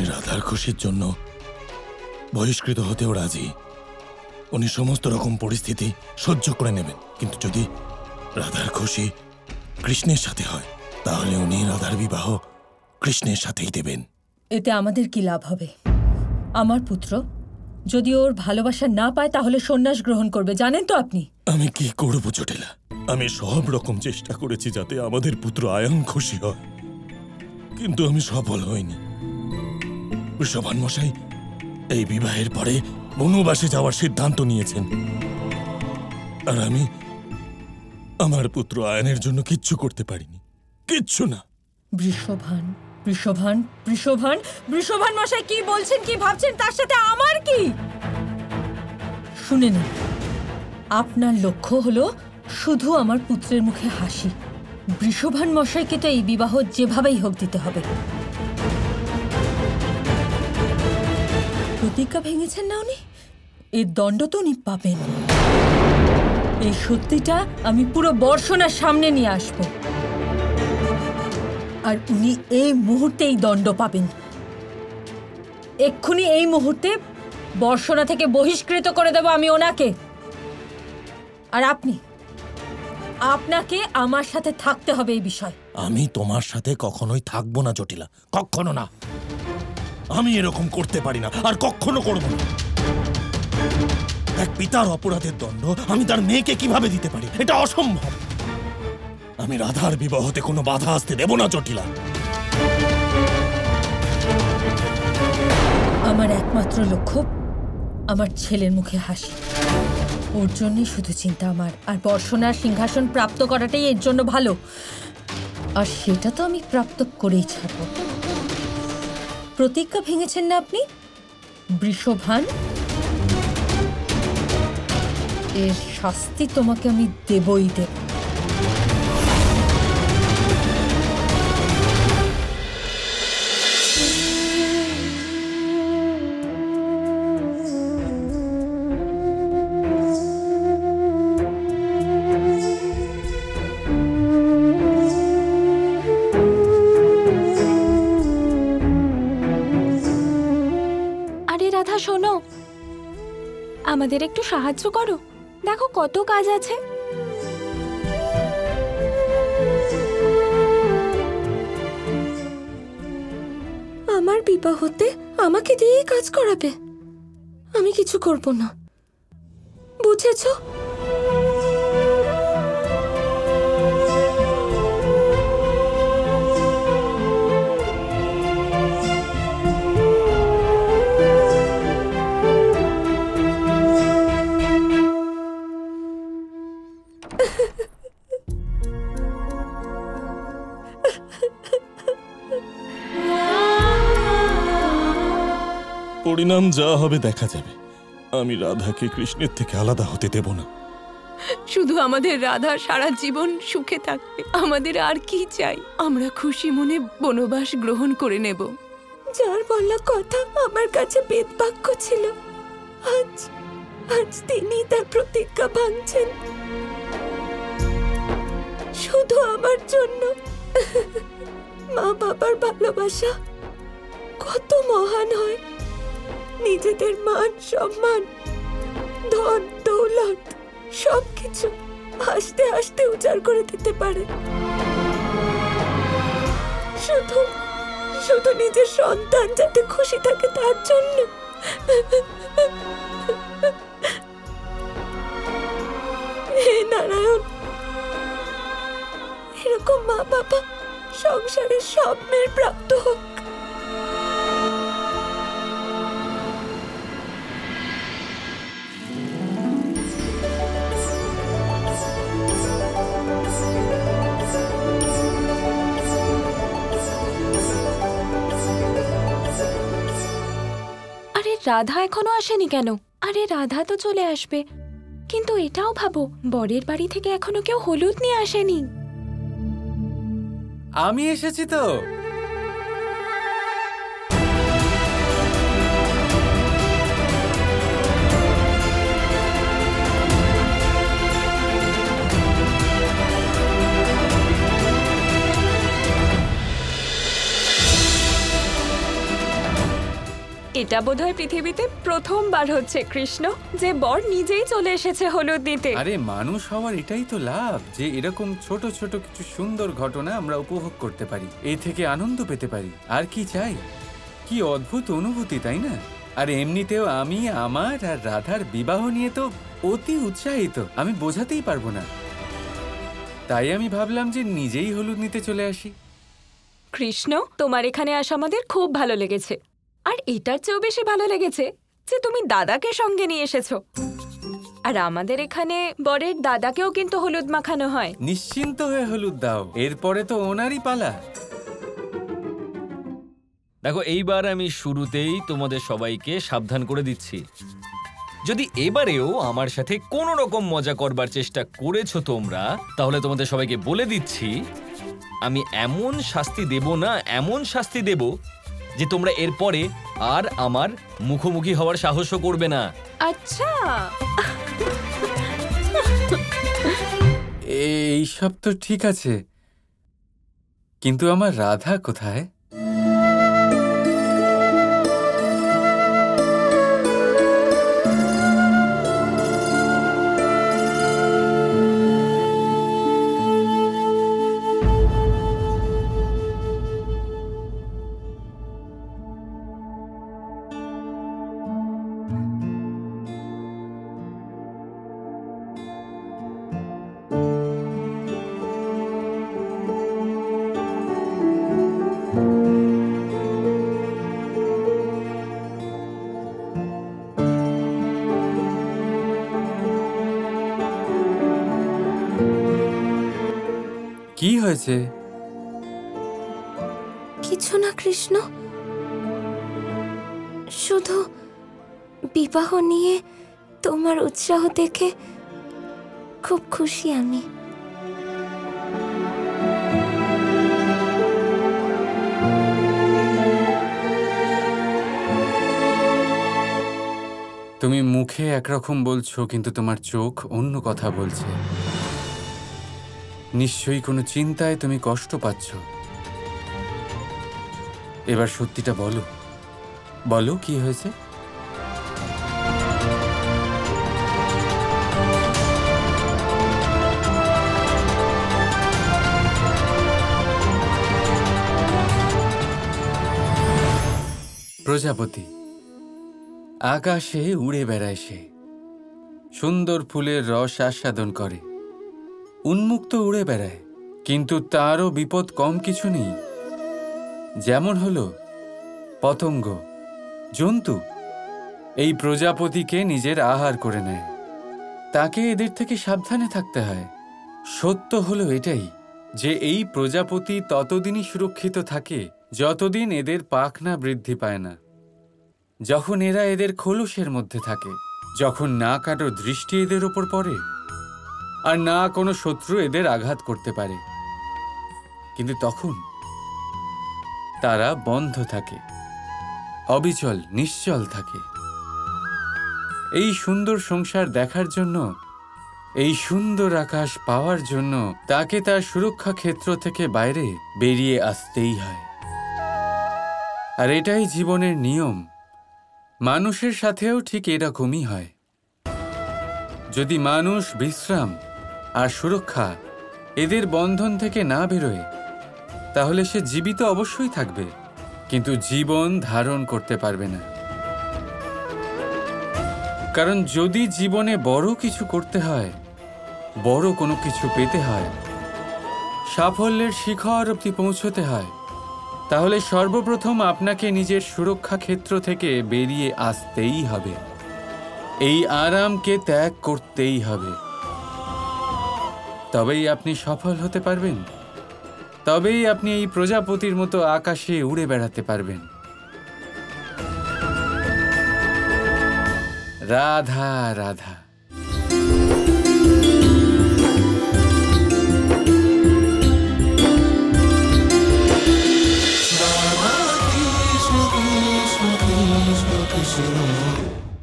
উনি রাধার খুশির জন্য বহিষ্কৃত হতেও রাজি। উনি সমস্ত রকম পরিস্থিতি সহ্য করে নেবেন, কিন্তু যদি রাধার খুশি কৃষ্ণের সাথে হয় তাহলে উনি রাধার বিবাহ কৃষ্ণের সাথেই দেবেন। এতে আমাদের কি লাভ হবে? আমার পুত্র যদি ওর ভালোবাসা না পায় তাহলে সন্ন্যাস গ্রহণ করবে, জানেন তো আপনি? আমি কি করব জটিলা? আমি সব রকম চেষ্টা করেছি যাতে আমাদের পুত্র আয়ান খুশি হয়, কিন্তু আমি সফল হইনি। বৃষভান মশাই এই বিবাহের পরে বনবাসে যাওয়ার সিদ্ধান্ত নিয়েছেন, আর আমি আমার পুত্র আয়ানের জন্য কিচ্ছু করতে পারিনি, কিচ্ছু না। বৃষভান বৃষভান বৃষভান বৃষভান মশাই কি বলছেন, কি ভাবছেন, তার সাথে আমার কি? শুনে নিন, আপনার লক্ষ্য হলো শুধু আমার পুত্রের মুখে হাসি। বৃষভান মশাইকে তো এই বিবাহ যেভাবেই হোক দিতে হবে। প্রতিজ্ঞা ভেঙেছেন না উনি, এর দণ্ড তো উনি পাবেন। এই সত্যিটা আমি পুরো বর্ষণার সামনে নিয়ে আসব, আর উনি এই মুহূর্তে এই দণ্ড পাবেন। এক্ষুনি এই মুহূর্তে বর্ষণা থেকে বহিষ্কৃত করে দেব আমি ওনাকে। আর আপনাকে আমার সাথে থাকতে হবে এই বিষয়। আমি তোমার সাথে কখনোই থাকবো না জটিলা, কখনো না। আমি এরকম করতে পারি না, আর কখনো করব না। এক পিতার অপরাধের দণ্ড আমি তার মেয়েকে কিভাবে দিতে পারি? এটা অসম্ভব। আমি রাধার বিবাহতে কোনো বাধা আসতে দেব না জটিলা। আমার একমাত্র লক্ষ্য আমার ছেলের মুখে হাসি। ওর জন্যই শুধু চিন্তা আমার, আর বর্ষণার সিংহাসন প্রাপ্ত করাটাই এর জন্য ভালো, আর সেটা তো আমি প্রাপ্ত করেই ছাড়ব। প্রতিজ্ঞা ভেঙেছেন না আপনি বৃষভান? এর শাস্তি তোমাকে আমি দেবই দেব। শোনো, আমাদের একটু সাহায্য করো, দেখো কত কাজ আছে। আমার বিবাহতে আমাকে দিয়েই কাজ করাবে? আমি কিছু করব না, বুঝেছো? পরিণাম যা হবে দেখা যাবে। আমি রাধাকে কৃষ্ণের থেকে আলাদা হতে দেব না। শুধু আমাদের রাধা সারা জীবন সুখে থাকবে, আমাদের আর কি চাই? আমরা খুশি মনে বনবাস গ্রহণ করে নেব। যার বলা কথা আমার কাছে বেদবাক্য ছিল, আজ তিনি তার প্রতিজ্ঞা ভাঙছেন শুধু আমার জন্য। মা বাবার ভালোবাসা কত মহান হয়, নিজেদের মান সম্মান ধন দৌলত সবকিছু হাসতে হাসতে উজাড় করে দিতে পারে, শুধু নিজের সন্তান যাতে খুশি থাকে তার জন্য। হে নারায়ণ, এরকম মা বাবা সংসারের সব মেয়ের প্রাপ্ত হোক। রাধা এখনো আসেনি কেন? আরে রাধা তো চলে আসবে, কিন্তু এটাও ভাবো বরের বাড়ি থেকে এখনো কেউ হলুদ নিয়ে আসেনি। আমি এসেছি তো। এটা বোধহয় পৃথিবীতে প্রথমবার হচ্ছে কৃষ্ণ যে বর নিজেই চলে এসেছে হলুদ নিতে। আরে মানুষ হওয়ার এটাই তো লাভ, যে এরকম ছোট ছোট কিছু সুন্দর ঘটনা আমরা উপভোগ করতে পারি, এই থেকে আনন্দ পেতে পারি। আর কি চাই? কি অদ্ভুত অনুভূতি, তাই না? আর এমনিতেও আমি আমার আর রাধার বিবাহ নিয়ে তো অতি উৎসাহিত, আমি বোঝাতেই পারবো না। তাই আমি ভাবলাম যে নিজেই হলুদ নিতে চলে আসি। কৃষ্ণ, তোমার এখানে আসা আমাদের খুব ভালো লেগেছে। আর এটার চেয়েও বেশি ভালো লেগেছে যে তুমি দাদাকে সঙ্গে নিয়ে এসেছো। আর আমাদের এখানে বরের দাদাকেও কিন্তু হলুদ মাখানো হয়। নিশ্চিন্ত হয়ে হলুদ দাও, এরপরে তো ওনারই পালা। দেখো, এইবার আমি শুরুতেই তোমাদের সবাইকে সাবধান করে দিচ্ছি, যদি এবারেও আমার সাথে কোনো রকম মজা করবার চেষ্টা করেছো তোমরা, তাহলে তোমাদের সবাইকে বলে দিচ্ছি আমি এমন শাস্তি দেব না, এমন শাস্তি দেব যে তোমরা এরপরে আর আমার মুখোমুখি হওয়ার সাহসও করবে না। আচ্ছা, এইসব তো ঠিক আছে, কিন্তু আমার রাধা কোথায়? কি হয়েছে? কিছু না কৃষ্ণ, শুধু বিবাহ নিয়ে তোমার উৎসাহ দেখে খুব খুশি আমি। তুমি মুখে একরকম বলছো, কিন্তু তোমার চোখ অন্য কথা বলছে। নিশ্চয়ই কোনো চিন্তায় তুমি কষ্ট পাচ্ছ। এবার সত্যিটা বলো, বলো কি হয়েছে? প্রজাপতি আকাশে উড়ে বেড়ায়, সে সুন্দর ফুলের রস আস্বাদন করে, উন্মুক্ত উড়ে বেড়ায়, কিন্তু তারও বিপদ কম কিছু নেই। যেমন হলো পতঙ্গ, জন্তু এই প্রজাপতিকে নিজের আহার করে নেয়, তাকে এদের থেকে সাবধানে থাকতে হয়। সত্য হলো এটাই যে এই প্রজাপতি ততদিনই সুরক্ষিত থাকে যতদিন এদের পাখনা বৃদ্ধি পায় না। যখন এরা এদের খোলসের মধ্যে থাকে, যখন না কারো দৃষ্টি এদের ওপর পড়ে আর না কোনো শত্রু এদের আঘাত করতে পারে, কিন্তু তখন তারা বন্ধ থাকে, অবিচল নিশ্চল থাকে। এই সুন্দর সংসার দেখার জন্য, এই সুন্দর আকাশ পাওয়ার জন্য তাকে তার সুরক্ষা ক্ষেত্র থেকে বাইরে বেরিয়ে আসতেই হয়। আর এটাই জীবনের নিয়ম। মানুষের সাথেও ঠিক এরকমই হয়। যদি মানুষ বিশ্রাম আর সুরক্ষা এদের বন্ধন থেকে না বেরোয়, তাহলে সে জীবিত অবশ্যই থাকবে, কিন্তু জীবন ধারণ করতে পারবে না। কারণ যদি জীবনে বড় কিছু করতে হয়, বড় কোনো কিছু পেতে হয়, সাফল্যের শিখর অবধি পৌঁছতে হয়, তাহলে সর্বপ্রথম আপনাকে নিজের সুরক্ষা ক্ষেত্র থেকে বেরিয়ে আসতেই হবে। এই আরামকে ত্যাগ করতেই হবে। তবেই আপনি সফল হতে পারবেন, তবেই আপনি এই প্রজাপতির মতো আকাশে উড়ে বেড়াতে পারবেন। Radha Radha. Krishna Krishna Krishna Krishna